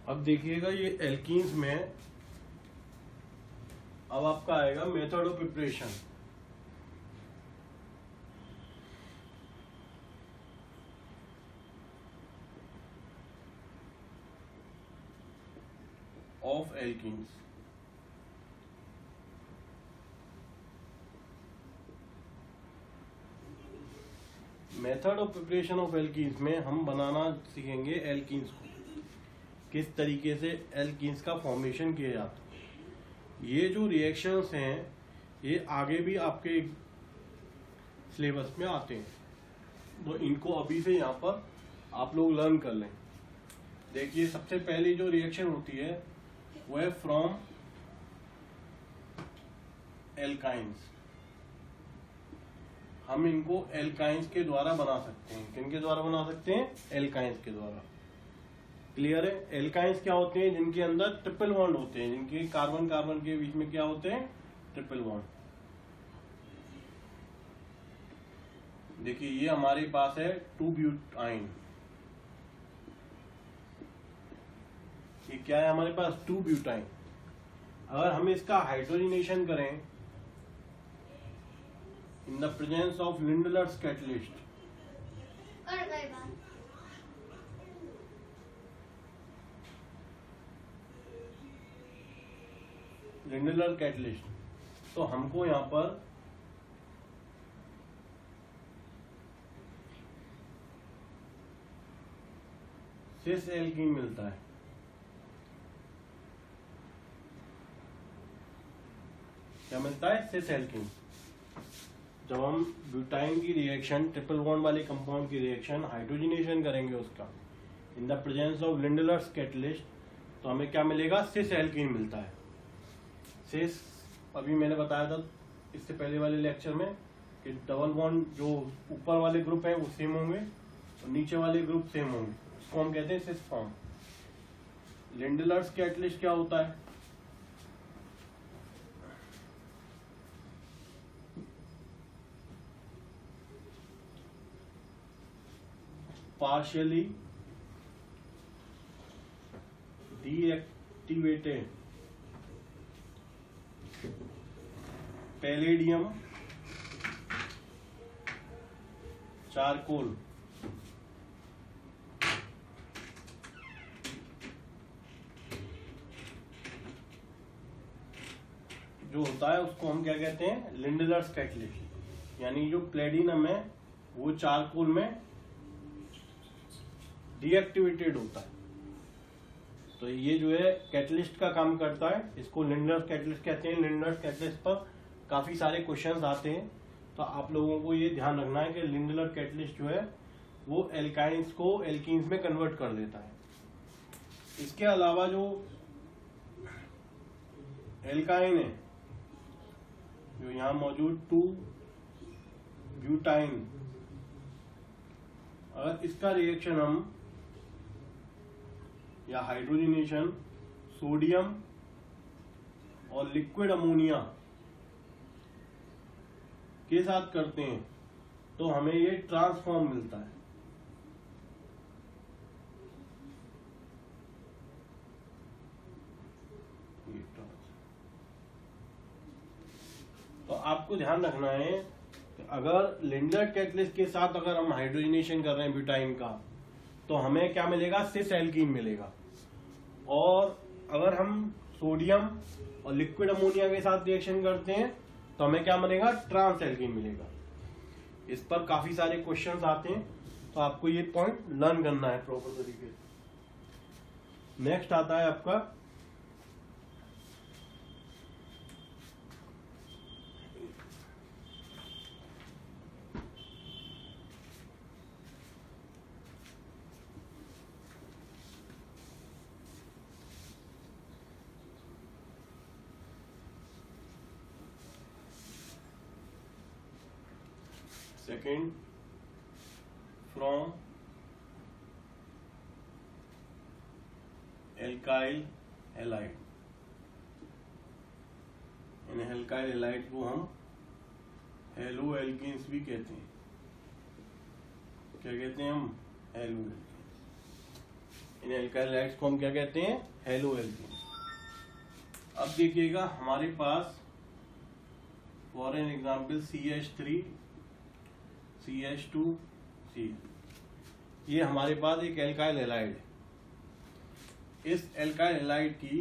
अब देखिएगा ये एल्कीन्स में अब आपका आएगा method of preparation. Of alkenes. Method of preparation of alkenes में हम बनाना सीखेंगे एल्कीन्स को, किस तरीके से एल्कीन्स का फॉर्मेशन किया जाता है। ये जो रिएक्शंस हैं ये आगे भी आपके सिलेबस में आते हैं, तो इनको अभी से यहाँ पर आप लोग लर्न कर लें। देखिए सबसे पहली जो रिएक्शन होती है वो है फ्रॉम एल्काइंस। हम इनको एल्काइंस के द्वारा बना सकते हैं। किनके द्वारा बना सकते हैं? एल्काइंस के द्वारा। क्लियर है? एल्काइंस क्या होते हैं? जिनके अंदर ट्रिपल बॉन्ड होते हैं, जिनके कार्बन कार्बन के बीच में क्या होते हैं? Triple bond. देखिए ये हमारे पास है 2 ब्यूटाइन। ये क्या है हमारे पास? 2 ब्यूटाइन। अगर हम इसका हाइड्रोजनेशन करें in the presence of Lindlar's catalyst, Lindlar catalyst, तो हमको यहां पर सिस एल्कीन मिलता है। क्या मिलता है? Cis alkene. जब हम ब्यूटाइन की रिएक्शन, ट्रिपल बॉन्ड वाले कंपाउंड की रिएक्शन हाइड्रोजनेशन करेंगे उसका in the presence of Lindlar's catalyst, तो हमें क्या मिलेगा? सिस एल्कीन मिलता है। सिस अभी मैंने बताया था इससे पहले वाले लेक्चर में कि डबल बॉन्ड जो ऊपर वाले ग्रुप है वो सेम होंगे और नीचे वाले ग्रुप सेम होंगे, उसको हम कहते हैं सिस फॉर्म। लिंडलर्स कैटलिस्ट क्या होता है? partially deactivated पैलेडियम चारकोल जो होता है उसको हम क्या कहते हैं? Lindlar's catalyst. यानी जो प्लेडिनम है वो चारकोल में डीएक्टिवेटेड होता है। तो ये जो है कैटलिस्ट का काम करता है, इसको लिंडलर्स कैटलिस्ट कहते हैं। लिंडलर्स कैटलिस्ट पर काफी सारे क्वेश्चंस आते हैं, तो आप लोगों को ये ध्यान रखना है कि लिंडलर कैटलिस्ट जो है वो एल्काइंस को एल्कीन्स में कन्वर्ट कर देता है। इसके अलावा जो एल्काइन है जो यहाँ मौजूद 2 ब्यूटाइन, अगर इसका रिएक्शन हम या हाइड्रोजनेशन सोडियम और लिक्विड अमोनिया के साथ करते हैं तो हमें ये ट्रांसफॉर्म मिलता है। तो आपको ध्यान रखना है कि अगर लिंडलर कैटलिस्ट के साथ अगर हम हाइड्रोजनेशन कर रहे हैं ब्यूटाइन का तो हमें क्या मिलेगा? सिस एल्कीन मिलेगा। और अगर हम सोडियम और लिक्विड अमोनिया के साथ रिएक्शन करते हैं तो हमें क्या मिलेगा? ट्रांस एल्कीन मिलेगा। इस पर काफी सारे क्वेश्चंस आते हैं, तो आपको ये पॉइंट लर्न करना है प्रॉपर तरीके से। नेक्स्ट आता है आपका second from alkyl halide. In alkyl halide को हम हेलो एल्कीन्स भी कहते हैं। क्या कहते हैं हम? Haloalkenes. इन एल्काइल हैलाइड्स को हम क्या कहते हैं? Haloalkene. अब देखिएगा हमारे पास for an example CH3 CH2 Cl, ये हमारे पास एक एल्काइल हैलाइड है। इस एल्काइल हैलाइड की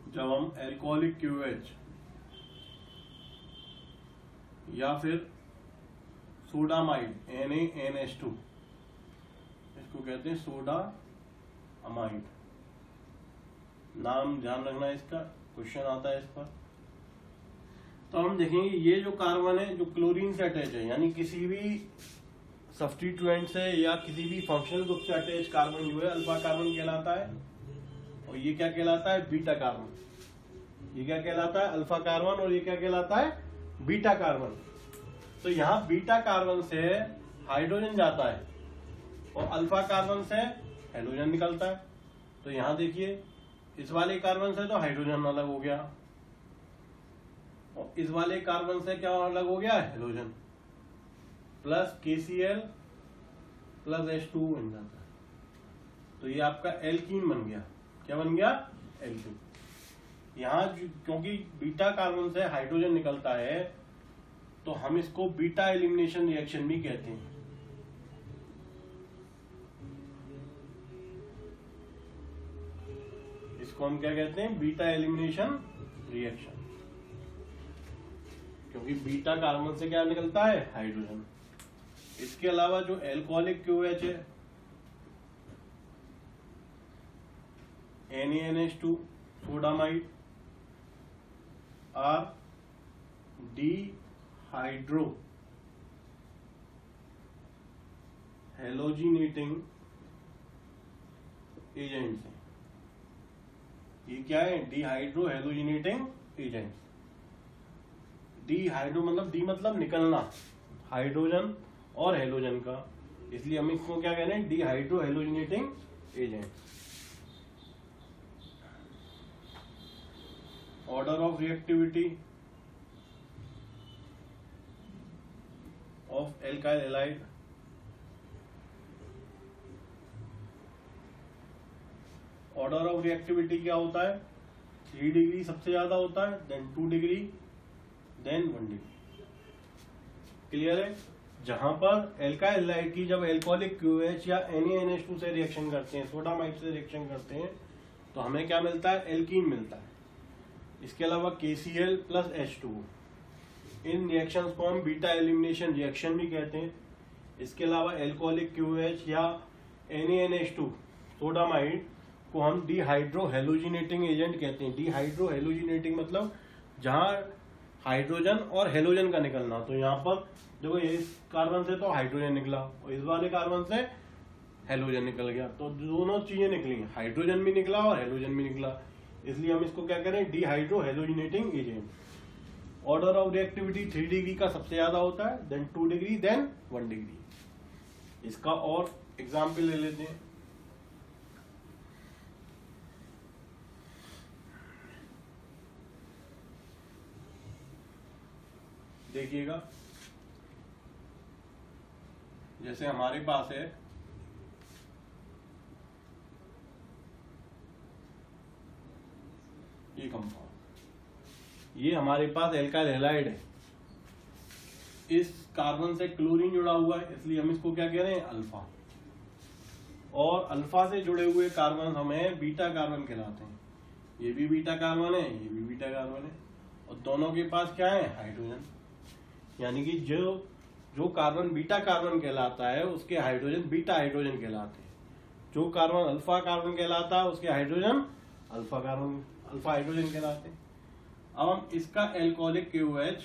जब हम एल्कोहलिक QH या फिर सोडामाइड NaNH2, इसको कहते हैं सोडा अमाइड, नाम ध्यान रखना इसका, क्वेश्चन आता है इस पर। तो हम देखेंगे ये जो कार्बन है जो क्लोरीन से अटैच है, यानी किसी भी सब्स्टिट्यूएंट से या किसी भी फंक्शनल ग्रुप से अटैच कार्बन जो है अल्फा कार्बन कहलाता है, और ये क्या कहलाता है? Beta carbon. ये क्या कहलाता है? Alpha carbon. और ये क्या कहलाता है? Beta carbon. तो यहाँ बीटा कार्बन से हाइड्रोजन जाता है और अल्फा कार्बन से हेलोजन निकलता है। तो यहाँ देखिए इस वाले कार्बन से तो हाइड्रोजन अलग हो गया और इस वाले कार्बन से क्या अलग हो गया? Halogen, plus KCl plus H2 बन जाता है। तो ये आपका एल्कीन बन गया। क्या बन गया? एल्कीन। यहाँ क्योंकि बीटा कार्बन से हाइड्रोजन निकलता है तो हम इसको बीटा एलिमिनेशन रिएक्शन भी कहते हैं। इसको हम क्या कहते हैं? बीटा एलिमिनेशन रिएक्शन, क्योंकि बीटा कार्बन से क्या निकलता है? हाइड्रोजन। इसके अलावा जो एल्कोहलिक QH है NaNH2 sodamide are dehydrohalogenating agents है। ये क्या है? Dehydrohalogenating agents. डिहाइड्रो मतलब डी मतलब निकलना हाइड्रोजन और हेलोजन का, इसलिए हम इसको क्या कह रहे हैं? Dehydrohalogenating agent. Order of reactivity of alkyl halide, order of reactivity क्या होता है? 3 डिग्री सबसे ज्यादा होता है, then 2 degree, then 1 degree. Clear है? जहां पर एल्काइल हैलाइड की जब एल्कोहलिक QH या NaNH2 से रिएक्शन करते हैं, सोडामाइड से रिएक्शन करते हैं, तो हमें क्या मिलता है? एल्कीन मिलता है। इसके अलावा KCl प्लस H2, इन रिएक्शंस को हम बीटा एलिमिनेशन रिएक्शन भी कहते हैं। इसके अलावा एल्कोहलिक QH या NaNH2 सोडामाइड को हम डिहाइड्रो हेलोजिनेटिंग एजेंट कहते हैं। डिहाइड्रो हेलोजिनेटिंग मतलब जहां हाइड्रोजन और हेलोजन का निकलना। तो यहाँ पर देखो इस कार्बन से तो हाइड्रोजन निकला और इस वाले कार्बन से हेलोजन निकल गया, तो दोनों चीजें निकली, हाइड्रोजन भी निकला और हेलोजन भी निकला, इसलिए हम इसको क्या करें? Dehydrohalogenating agent. Order of reactivity 3 degree का सबसे ज्यादा होता है, देन 2 डिग्री, देन 1 डिग्री। इसका और एग्जाम्पल ले लेते हैं। देखिएगा जैसे हमारे पास है ये कंपाउंड, ये हमारे पास एल्काइल हैलाइड है। इस कार्बन से क्लोरीन जुड़ा हुआ है, इसलिए हम इसको क्या कह रहे हैं? अल्फा। और अल्फा से जुड़े हुए कार्बन हमें बीटा कार्बन कहलाते हैं। ये भी बीटा कार्बन है, ये भी बीटा कार्बन है, और दोनों के पास क्या है? हाइड्रोजन। यानी कि जो कार्बन बीटा कार्बन कहलाता है उसके हाइड्रोजन बीटा हाइड्रोजन कहलाते हैं। जो कार्बन अल्फा कार्बन कहलाता है उसके हाइड्रोजन अल्फा हाइड्रोजन कहलाते हैं। अब हम इसका एल्कोहलिक QH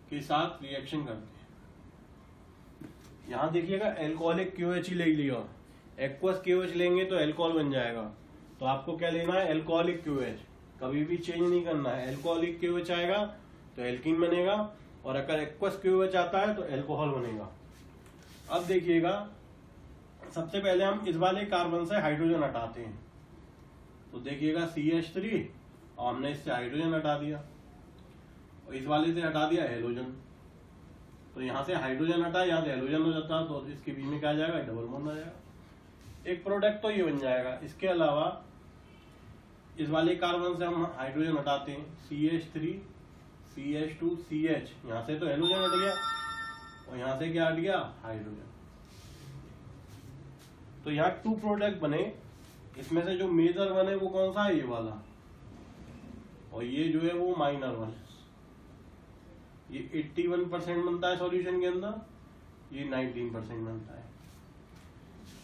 के साथ रिएक्शन करते हैं। यहां देखिएगा एल्कोहलिक QH ही ले लिया, एक्वस QH लेंगे तो एल्कोहल बन जाएगा। तो आपको क्या लेना है? एल्कोहलिक QH, कभी भी चेंज नहीं करना है। एल्कोहलिक QH आएगा तो एल्कीन बनेगा, और अगर एक्वस QH आता है तो एल्कोहल बनेगा। अब देखिएगा सबसे पहले हम इस वाले कार्बन से हाइड्रोजन हटाते हैं। तो देखिएगा CH3, और हमने इससे हाइड्रोजन हटा दिया और इस वाले से हटा दिया हेलोजन। तो यहाँ से हाइड्रोजन हटा, यहाँ से हेलोजन हो जाता, तो इसके बीच में क्या आ जाएगा? डबल बॉन्ड आ जाएगा। एक प्रोडक्ट तो ये बन जाएगा। इसके अलावा इस वाले कार्बन से हम हाइड्रोजन हटाते हैं, CH3 CH2 CH, यहाँ से तो हाइड्रोजन हट गया और यहाँ से क्या हट गया, हाइड्रोजन। तो यहाँ 2 प्रोडक्ट बने, इसमें से जो मेजर बने वो कौन सा है, ये वाला, और ये जो है वो माइनर वन। ये 81% बनता है सॉल्यूशन के अंदर, ये 19% बनता है।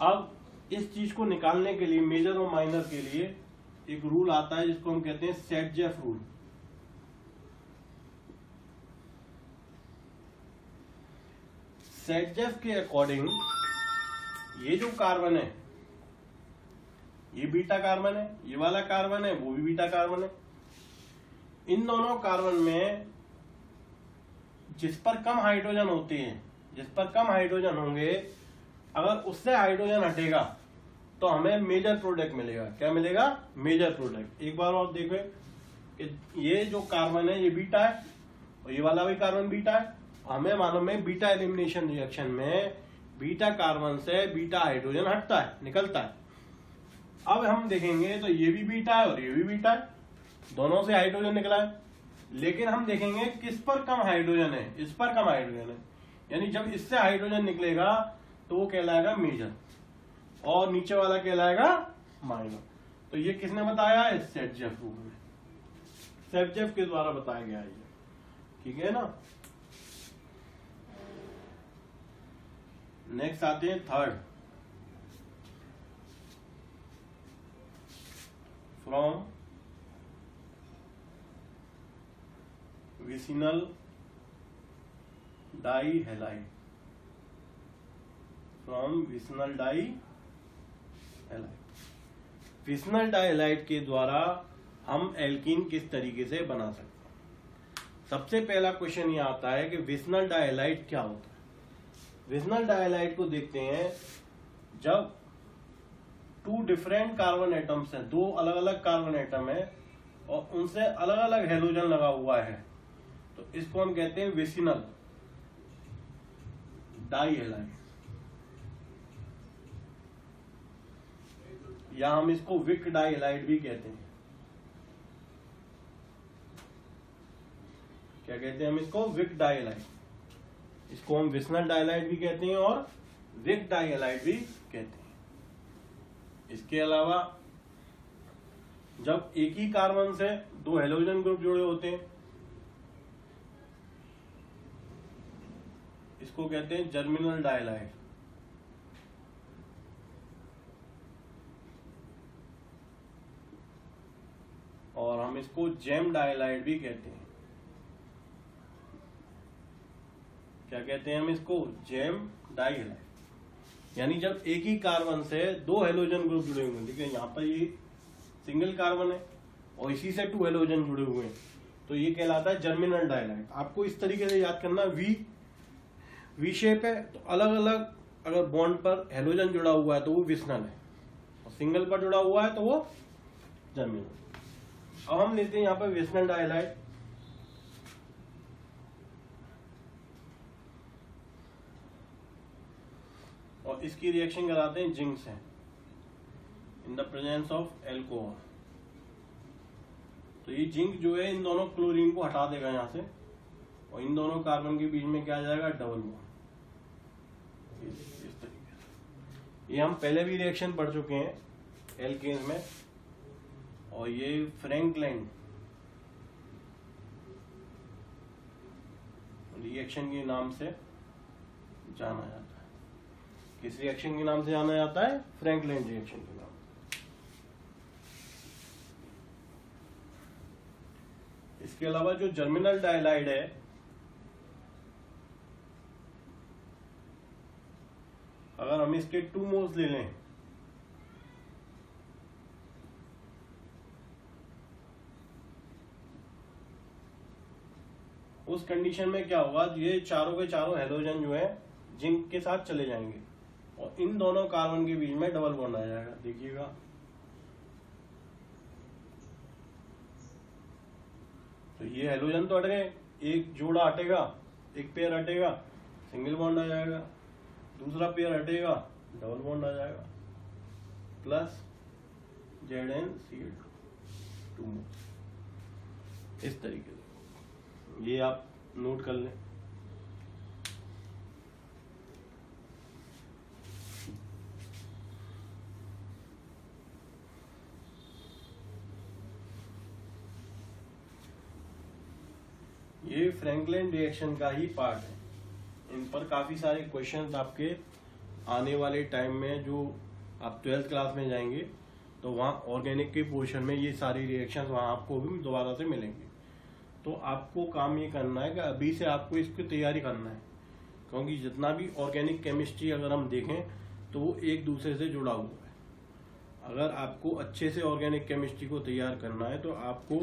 अब इस चीज को निकालने के लिए, मेजर और माइनर के लिए एक रूल आता है जिसको हम कहते हैं सेट-जेफ रूल। सेट-जेफ के अकॉर्डिंग ये जो कार्बन है, ये बीटा कार्बन है, ये वाला कार्बन है वो भी बीटा कार्बन है। इन दोनों कार्बन में जिस पर कम हाइड्रोजन होते हैं, जिस पर कम हाइड्रोजन होंगे, अगर उससे हाइड्रोजन हटेगा तो हमें मेजर प्रोडक्ट मिलेगा। क्या मिलेगा, मेजर प्रोडक्ट। एक बार और देखो कि ये जो कार्बन है ये बीटा है और ये वाला भी कार्बन बीटा है। हमें मालूम है बीटा एलिमिनेशन रिएक्शन में बीटा कार्बन से बीटा हाइड्रोजन हटता है, निकलता है। अब हम देखेंगे तो ये भी बीटा है और ये भी बीटा है, दोनों से हाइड्रोजन निकला है। लेकिन हम देखेंगे किस पर कम हाइड्रोजन है, इस पर कम हाइड्रोजन है, यानी जब इससे हाइड्रोजन निकलेगा तो वो कहलाएगा मेजर और नीचे वाला कहलाएगा माइनर। तो ये किसने बताया है, सेट-जेफ रूल में, सेट-जेफ के द्वारा बताया गया है ये, ठीक है ना। नेक्स्ट आते हैं third, from vicinal dihalide, from vicinal dihalide. Vicinal dihalide के द्वारा हम एल्कीन किस तरीके से बना सकते हैं। सबसे पहला क्वेश्चन ये आता है कि विसिनल डाइहैलाइड क्या होता है। विसिनल डाइहैलाइड को देखते हैं जब 2 डिफरेंट कार्बन एटम्स हैं, 2 अलग अलग कार्बन एटम है और उनसे अलग अलग हैलोजन लगा हुआ है, तो इसको हम कहते हैं विसिनल डाइहैलाइड, या हम इसको विक डाइहैलाइड भी कहते हैं। क्या कहते हैं हम इसको, विक डाइहैलाइड। इसको हम विसिनल डाइहैलाइड भी कहते हैं और विक डाइहैलाइड भी कहते हैं। इसके अलावा जब एक ही कार्बन से 2 हैलोजन ग्रुप जुड़े होते हैं, इसको कहते हैं जर्मिनल डाइहैलाइड। और हम इसको जेम डाइहैलाइड भी कहते हैं। क्या कहते हैं हम इसको, जेम डाइहैलाइड। यानी जब एक ही कार्बन से 2 हैलोजन ग्रुप जुड़े हुए हैं, ठीक है, यहाँ पर ये सिंगल कार्बन है और इसी से 2 हैलोजन जुड़े हुए हैं, तो ये कहलाता है जर्मिनल डाइहैलाइड। आपको इस तरीके से याद करना, वी शेप है तो अलग अलग अगर बॉन्ड पर हैलोजन जुड़ा हुआ है तो वो विसिनल है, और सिंगल पर जुड़ा हुआ है तो वो जर्मिनल। अब हम लेते हैं यहाँ पर विसिनल डाइहैलाइड। और इसकी रिएक्शन कराते हैं जिंक से in the presence of alcohol. तो ये जिंक जो है इन दोनों क्लोरीन को हटा देगा यहाँ से, और इन दोनों कार्बन के बीच में क्या आ जाएगा, डबल बॉन्ड। इस तरीके से ये हम पहले भी रिएक्शन पढ़ चुके हैं एल्केन्स में, और ये फ्रैंकलैंड रिएक्शन के नाम से जाना जाता है। किस रिएक्शन के नाम से जाना जाता है, फ्रैंकलैंड रिएक्शन के नाम। इसके अलावा जो जर्मिनल डाइहैलाइड है, अगर हम इसके 2 मोल्स ले लें, उस कंडीशन में क्या होगा, ये चारों के चारों हैलोजन जो है जिंक के साथ चले जाएंगे और इन दोनों कार्बन के बीच में डबल बॉन्ड आ जाएगा। देखिएगा, तो ये हैलोजन तो हट गए, एक जोड़ा हटेगा, एक पेयर हटेगा, सिंगल बॉन्ड आ जाएगा, दूसरा पेयर हटेगा, डबल बॉन्ड आ जाएगा। Plus ZnCl2 2 moles. इस तरीके से ये आप नोट कर लें। ये फ्रैंकलिन रिएक्शन का ही पार्ट है। इन पर काफी सारे क्वेश्चंस आपके आने वाले टाइम में, जो आप 12th क्लास में जाएंगे तो वहाँ ऑर्गेनिक के पोर्शन में ये सारी रिएक्शंस वहाँ आपको भी दोबारा से मिलेंगे। तो आपको काम ये करना है कि अभी से आपको इसकी तैयारी करना है, क्योंकि जितना भी ऑर्गेनिक केमिस्ट्री अगर हम देखें तो वो एक दूसरे से जुड़ा हुआ है। अगर आपको अच्छे से ऑर्गेनिक केमिस्ट्री को तैयार करना है तो आपको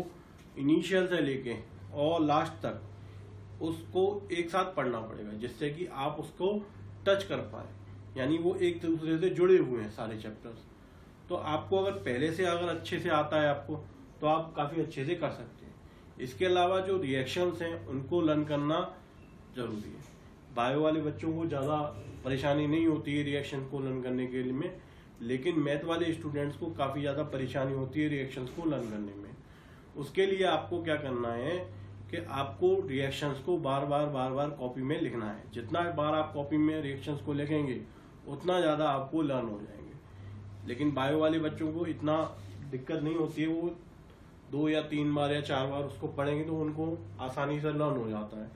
इनिशियल से लेके और लास्ट तक उसको एक साथ पढ़ना पड़ेगा, जिससे कि आप उसको टच कर पाए, यानी वो एक दूसरे से जुड़े हुए हैं सारे चैप्टर्स। तो आपको अगर पहले से अगर अच्छे से आता है आपको, तो आप काफ़ी अच्छे से कर सकते हैं। इसके अलावा जो रिएक्शंस हैं उनको लर्न करना जरूरी है। बायो वाले बच्चों को ज़्यादा परेशानी नहीं होती है रिएक्शन को लर्न करने के लिए में, लेकिन मैथ वाले स्टूडेंट्स को काफ़ी ज़्यादा परेशानी होती है रिएक्शंस को लर्न करने में। उसके लिए आपको क्या करना है कि आपको रिएक्शंस को बार बार कॉपी में लिखना है। जितना बार आप कॉपी में रिएक्शंस को लिखेंगे उतना ज़्यादा आपको लर्न हो जाएंगे। लेकिन बायो वाले बच्चों को इतना दिक्कत नहीं होती है, वो 2 या 3 बार या 4 बार उसको पढ़ेंगे तो उनको आसानी से लर्न हो जाता है,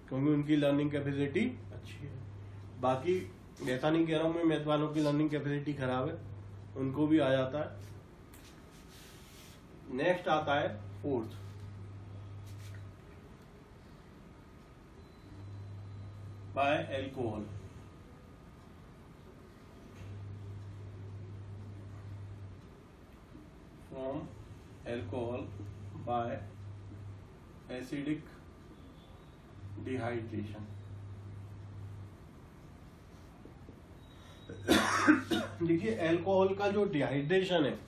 क्योंकि उनकी लर्निंग कैपेसिटी अच्छी है। बाकी ऐसा नहीं कह रहा हूँ मैं मैथ वालों की लर्निंग कैपेसिटी खराब है, उनको भी आ जाता है। नेक्स्ट आता है 4th, by alcohol. From alcohol by acidic dehydration. देखिए एल्कोहल का जो डिहाइड्रेशन है,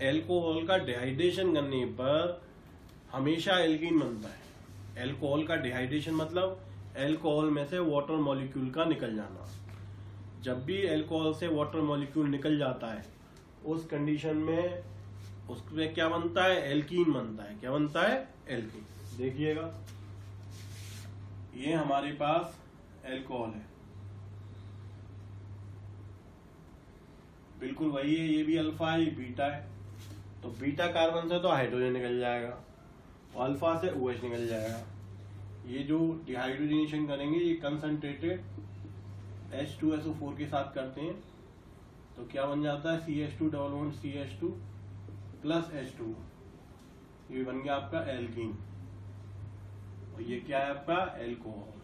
एल्कोहल का डिहाइड्रेशन करने पर हमेशा एल्कीन बनता है। एल्कोहल का डिहाइड्रेशन मतलब एल्कोहल में से वाटर मॉलिक्यूल का निकल जाना। जब भी एल्कोहल से वाटर मॉलिक्यूल निकल जाता है उस कंडीशन में उसमें क्या बनता है, एल्कीन बनता है। क्या बनता है, एल्कीन। देखिएगा ये हमारे पास एल्कोहल है, बिल्कुल वही है, ये भी अल्फा है, ये बीटा है। तो बीटा कार्बन से तो हाइड्रोजन निकल जाएगा और अल्फा से OH निकल जाएगा। ये जो डिहाइड्रोजनेशन करेंगे ये कंसंट्रेटेड H2SO4 के साथ करते हैं, तो क्या बन जाता है, CH2 double bond CH2 plus H2, ये बन गया आपका एल्कीन। और ये क्या है आपका एल्कोहल।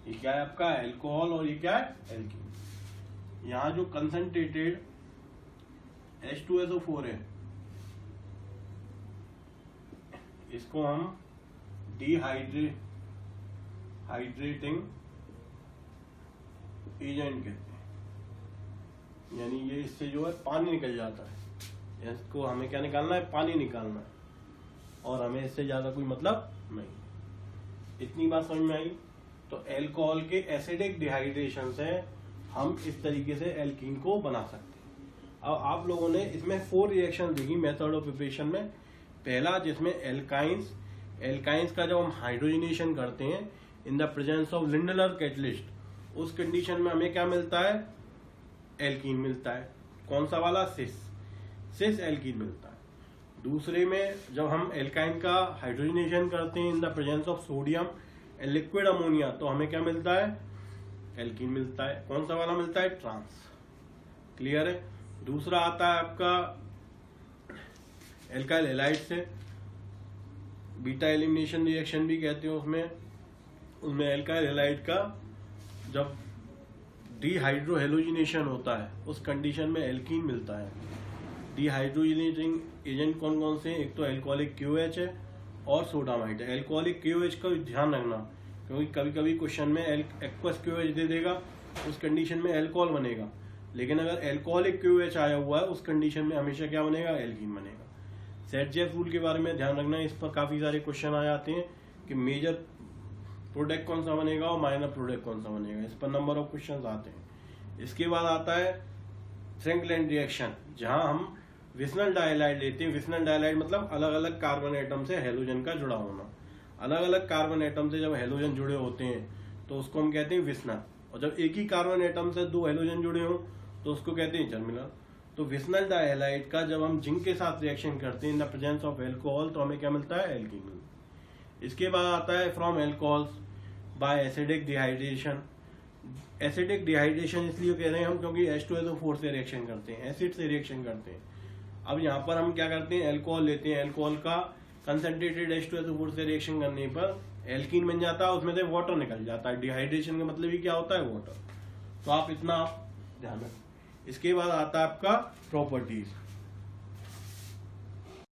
ये क्या है आपका एल्कोहल और ये क्या है एल्कीन। यहाँ जो कंसंट्रेटेड H2SO4 है इसको हम हाइड्रेटिंग एजेंट कहते हैं, यानी ये इससे जो है पानी निकल जाता है। इसको हमें क्या निकालना है, पानी निकालना है, और हमें इससे ज्यादा कोई मतलब नहीं। इतनी बात समझ में आई। तो एल्कोहल के एसिडिक डिहाइड्रेशन से हम इस तरीके से एल्कीन को बना सकते हैं। अब आप लोगों ने इसमें 4 रिएक्शन देखी मेथड ऑफ प्रिपरेशन में। पहला जिसमें एल्काइंस का जब हम हाइड्रोजनेशन करते हैं in the presence of Lindlar catalyst, उस कंडीशन में हमें क्या मिलता है, एल्कीन मिलता है। कौन सा वाला, सिस एल्कीन मिलता है। दूसरे में जब हम एल्काइन का हाइड्रोजनेशन करते हैं in the presence of sodium and liquid ammonia, तो हमें क्या मिलता है, एल्कीन मिलता है। कौन सा वाला मिलता है, ट्रांस। क्लियर है। दूसरा आता है आपका एल्काइल हैलाइड से, बीटा एलिमिनेशन रिएक्शन भी कहते हैं। उसमें एल्काइल हैलाइड का जब डीहाइड्रोहेलोजिनेशन होता है उस कंडीशन में एल्कीन मिलता है। डीहाइड्रोजिनेटिंग एजेंट कौन कौन से, एक तो एल्कोहलिक QH है और सोडामाइड है। एल्कोहलिक QH का ध्यान रखना, क्योंकि कभी कभी क्वेश्चन में एक्वस QH दे देगा, उस कंडीशन में एल्कोहल बनेगा। लेकिन अगर एल्कोहलिक QH आया हुआ है उस कंडीशन में हमेशा क्या बनेगा, एल्कीन बनेगा। सेट-जेफ रूल के बारे में ध्यान रखना है, इस पर काफी सारे क्वेश्चन आ जाते हैं कि मेजर प्रोडक्ट कौन सा बनेगा और माइनर प्रोडक्ट कौन सा बनेगा। इस पर नंबर ऑफ क्वेश्चन आते हैं। इसके बाद आता है श्रिंकलैंड रिएक्शन, जहां हम विस्नल डाइहाइड लेते हैं। विस्नल डाइहाइड मतलब अलग अलग कार्बन एटम से हेलोजन का जुड़ा होना। अलग अलग कार्बन एटम से जब हेलोजन जुड़े होते हैं तो उसको हम कहते हैं विस्नल, और जब एक ही कार्बन एटम से 2 हेलोजन जुड़े हों तो उसको कहते हैं जर्मिनल। तो विस्नल डाइहाइड का जब हम जिंक के साथ रिएक्शन करते हैं in the presence of alcohol तो हमें क्या मिलता है, एल्कीन। इसके बाद आता है from alcohols by acidic dehydration. Acidic dehydration इसलिए कह रहे हैं हम क्योंकि H2SO4 से रिएक्शन करते हैं, एसिड से रिएक्शन करते हैं। अब यहाँ पर हम क्या करते हैं, अल्कोहल लेते हैं, अल्कोहल का कंसंट्रेटेड H2SO4 से रिएक्शन करने पर एल्कीन बन जाता है, उसमें से वाटर निकल जाता है। डिहाइड्रेशन का मतलब ही क्या होता है, वाटर। तो आप इतना ध्यान रखें। इसके बाद आता है आपका प्रॉपर्टीज।